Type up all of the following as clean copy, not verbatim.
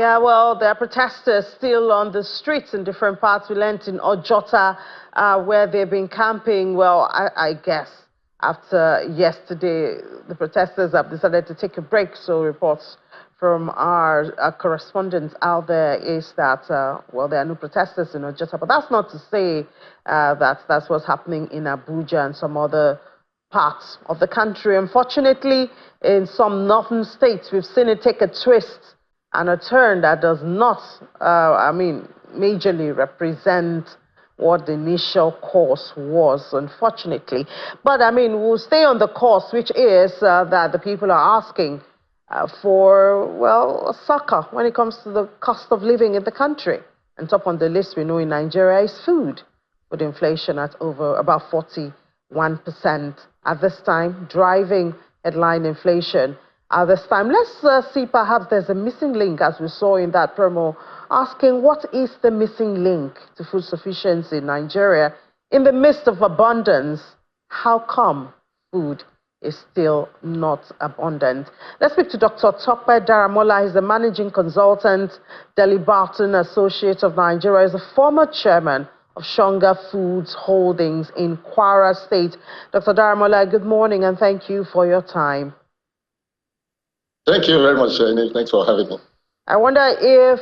Yeah, well, there are protesters still on the streets in different parts. We learned in Ojota, where they've been camping. Well, I guess after yesterday, the protesters have decided to take a break. So reports from our correspondents out there is that, well, there are no protesters in Ojota. But that's not to say that that's what's happening in Abuja and some other parts of the country. Unfortunately, in some northern states, we've seen it take a twist and a turn that does not, majorly represent what the initial course was, unfortunately. But, we'll stay on the course, which is that the people are asking for, well, a succor when it comes to the cost of living in the country. And top on the list, we know in Nigeria is food, with inflation at over about 41% at this time, driving headline inflation at this time. Let's see, perhaps there's a missing link, as we saw in that promo, asking what is the missing link to food sufficiency in Nigeria in the midst of abundance? How come food is still not abundant? Let's speak to Dr. Tope Daramola. He's the managing consultant, Delhi Barton Associates of Nigeria. He's a former chairman of SHONGA Foods Holdings in Kwara State. Dr. Daramola, good morning and thank you for your time. Thank you very much, Nick. Thanks for having me. I wonder if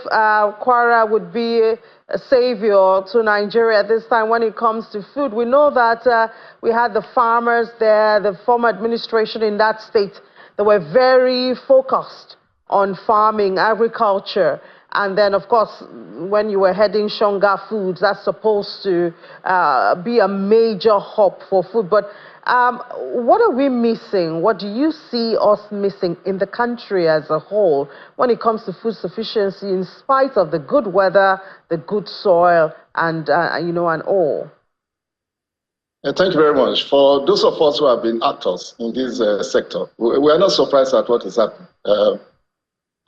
Kwara would be a savior to Nigeria this time when it comes to food. We know that we had the farmers there, the former administration in that state, that were very focused on farming, agriculture. And then, of course, when you were heading SHONGA Foods, that's supposed to be a major hub for food. But what are we missing? What do you see us missing in the country as a whole when it comes to food sufficiency, in spite of the good weather, the good soil, and and all? Thank you very much. For those of us who have been actors in this sector, we are not surprised at what is happening.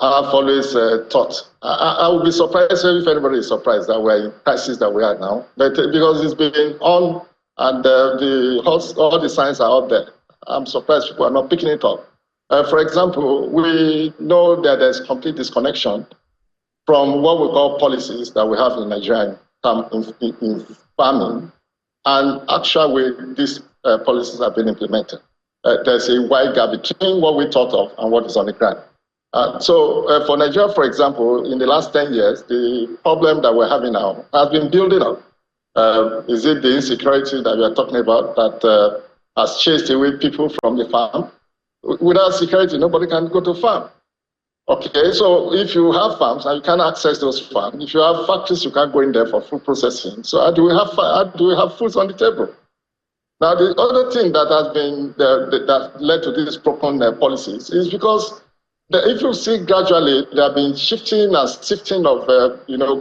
I've always thought, I would be surprised if anybody is surprised that we're in crisis that we are now, but because it's been on and all the signs are out there. I'm surprised people are not picking it up. For example, we know that there's complete disconnection from what we call policies that we have in Nigeria in farming and actual way these policies have been implemented. There's a wide gap between what we thought of and what is on the ground. So for Nigeria, for example, in the last 10 years, the problem that we're having now has been building up. Is it the insecurity that we are talking about that has chased away people from the farm? Without security, nobody can go to farm. Okay, so if you have farms and you can't access those farms, if you have factories, you can't go in there for food processing. So how do we have foods on the table? Now, the other thing that has been that led to these broken policies is because if you see gradually, they have been shifting and sifting of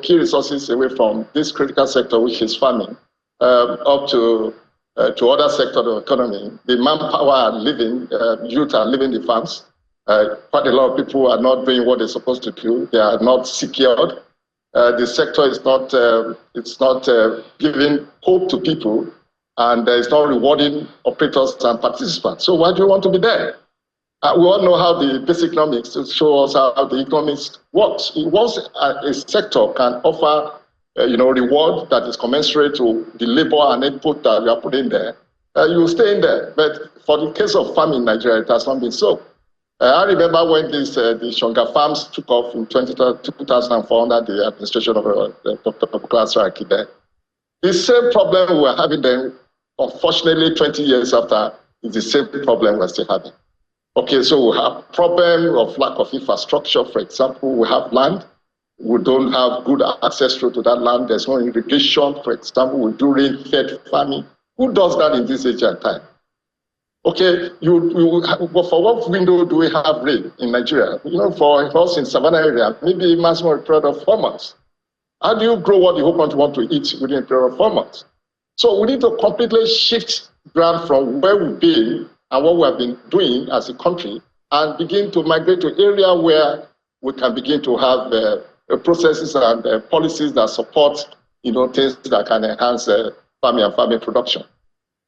key resources away from this critical sector, which is farming, up to other sectors of the economy. The manpower are leaving, youth are leaving the farms. Quite a lot of people are not doing what they're supposed to do. They are not secured. The sector is not giving hope to people, and it's not rewarding operators and participants. So why do you want to be there? We all know how the basic economics show us how the economics works. Once a sector can offer, reward that is commensurate to the labor and input that you are putting there, you will stay in there. But for the case of farming in Nigeria, it has not been so. I remember when the SHONGA farms took off in 2004 under the administration of Dr. Saraki there. The same problem we were having then, unfortunately, 20 years after, is the same problem we're still having. Okay, so we have problem of lack of infrastructure. For example, we have land. We don't have good access to that land. There's no irrigation. For example, we do rain-fed farming. Who does that in this age and time? Okay, for what window do we have rain in Nigeria? For us in Savannah area, maybe maximum period of 4 months. How do you grow what the whole country want to eat within a period of 4 months? So we need to completely shift ground from where we've been and what we have been doing as a country, and begin to migrate to area where we can begin to have processes and policies that support, things that can enhance farming and farming production.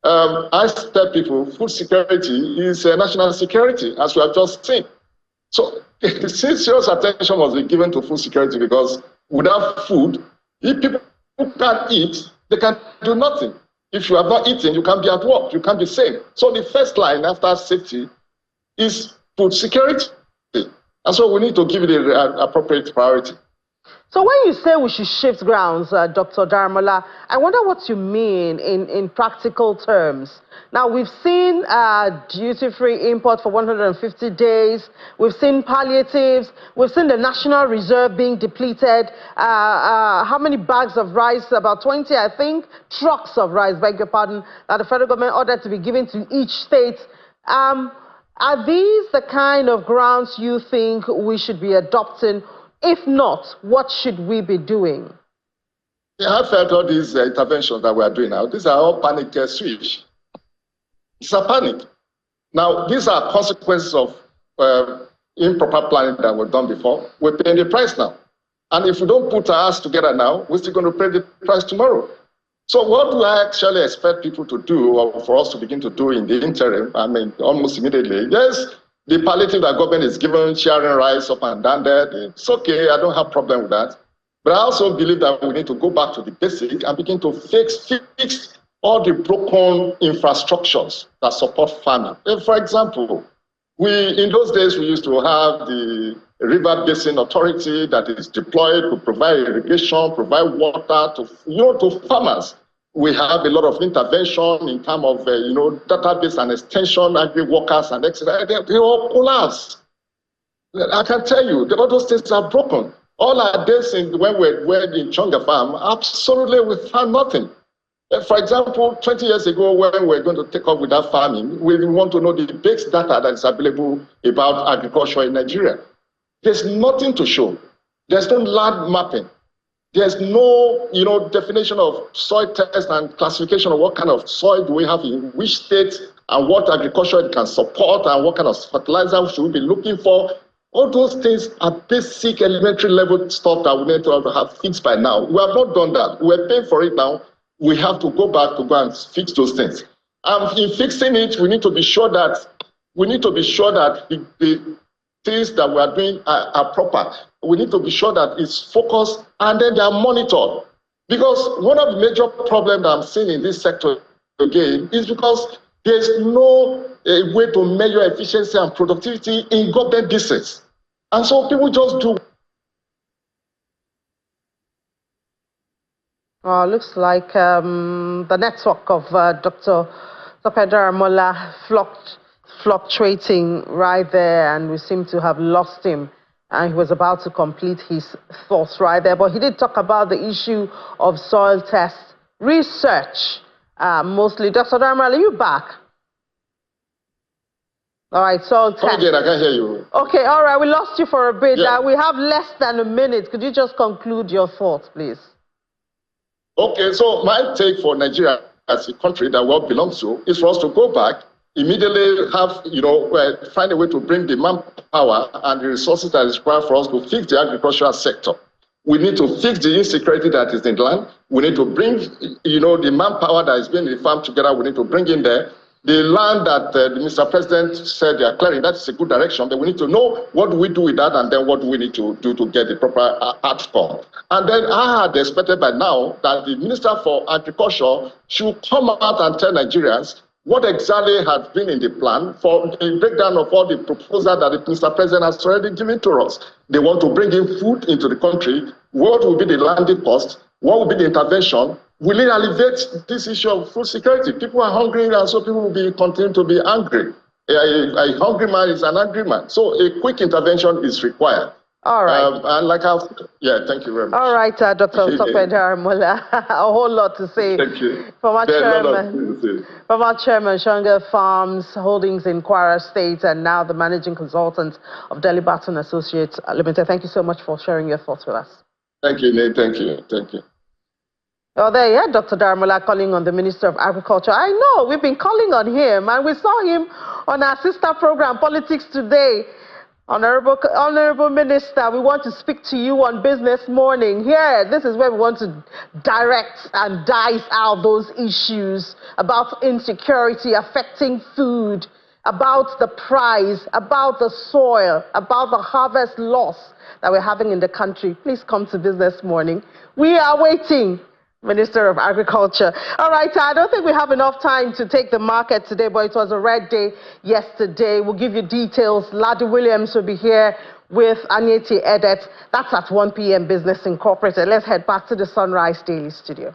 I tell people, food security is national security, as we have just seen. So serious attention must be given to food security, because without food, if people can't eat, they can do nothing. If you have not eaten, you can't be at work, you can't be safe. So the first line after safety is food security. And so we need to give it an appropriate priority. So when you say we should shift grounds, Dr. Daramola, I wonder what you mean in practical terms. Now, we've seen duty-free import for 150 days. We've seen palliatives. We've seen the National Reserve being depleted. How many bags of rice? About 20, I think, trucks of rice, beg your pardon, that the federal government ordered to be given to each state. Are these the kind of grounds you think we should be adopting? If not, what should we be doing? Yeah, I felt all these interventions that we are doing now, these are all panic switch. It's a panic. Now, these are consequences of improper planning that was done before. We're paying the price now. And if we don't put our ass together now, we're still going to pay the price tomorrow. So what do I actually expect people to do, or for us to begin to do in the interim, I mean, almost immediately? Yes, the palliative that government is given, sharing rice up and down there, it's okay, I don't have a problem with that. But I also believe that we need to go back to the basic and begin to fix all the broken infrastructures that support farming. For example, in those days, we used to have the River Basin Authority that is deployed to provide irrigation, provide water to farmers. We have a lot of intervention in terms of database and extension, agri workers and etc. They all collapse. I can tell you, all those things are broken. All our days when we were in SHONGA farm, absolutely we found nothing. For example, 20 years ago, when we're going to take up with that farming, we want to know the base data that is available about agriculture in Nigeria. There's nothing to show. There's no land mapping. There's no, definition of soil test and classification of what kind of soil do we have in which state and what agriculture it can support and what kind of fertilizer should we be looking for. All those things are basic, elementary level stuff that we need to have fixed by now. We have not done that. We're paying for it now. We have to go back to go and fix those things. And in fixing it, we need to be sure that the things that we are doing are proper. We need to be sure that it's focused and then they are monitored. Because one of the major problems that I'm seeing in this sector again is because there's no way to measure efficiency and productivity in government business. And so people just do. Looks like the network of Dr. Daramola fluctuating right there, and we seem to have lost him. And he was about to complete his thoughts right there. But he did talk about the issue of soil test research, mostly. Dr. Daramola, are you back? All right, soil test. Again, I can't hear you. Okay, all right, we lost you for a bit. Yeah. We have less than a minute. Could you just conclude your thoughts, please? Okay, so my take for Nigeria as a country that we all belong to is for us to go back, immediately find a way to bring the manpower and the resources that is required for us to fix the agricultural sector. We need to fix the insecurity that is in the land. We need to bring, the manpower that is being in the farm together. We need to bring in there the land that Mr. President said they are clearing. That is a good direction. But we need to know what do we do with that, and then what do we need to do to get the proper outcome. And then I had expected by now that the Minister for Agriculture should come out and tell Nigerians what exactly has been in the plan for the breakdown of all the proposals that the Mr. President has already given to us. They want to bring in food into the country. What will be the landing cost? What will be the intervention? Will it alleviate this issue of food security? People are hungry, and so people will continue to be angry. A hungry man is an angry man. So a quick intervention is required. All right. Thank you very much. All right, Dr. Daramola, a whole lot to say. Thank you. Former Chairman, SHONGA Farms Holdings in Kwara State, and now the Managing Consultant of Delhi Barton Associates Limited. Thank you so much for sharing your thoughts with us. Thank you, Nate. Thank you. Thank you. Oh, there you are, Dr. Daramola calling on the Minister of Agriculture. I know, we've been calling on him, and we saw him on our sister program, Politics Today. Honorable Minister, we want to speak to you on Business Morning. Here, this is where we want to direct and dice out those issues about insecurity affecting food, about the price, about the soil, about the harvest loss that we're having in the country, please come to Business Morning. We are waiting. Minister of Agriculture. All right, I don't think we have enough time to take the market today, but it was a red day yesterday. We'll give you details. Ladi Williams will be here with Anyeti Edet. That's at 1 p.m. Business Incorporated. Let's head back to the Sunrise Daily Studio.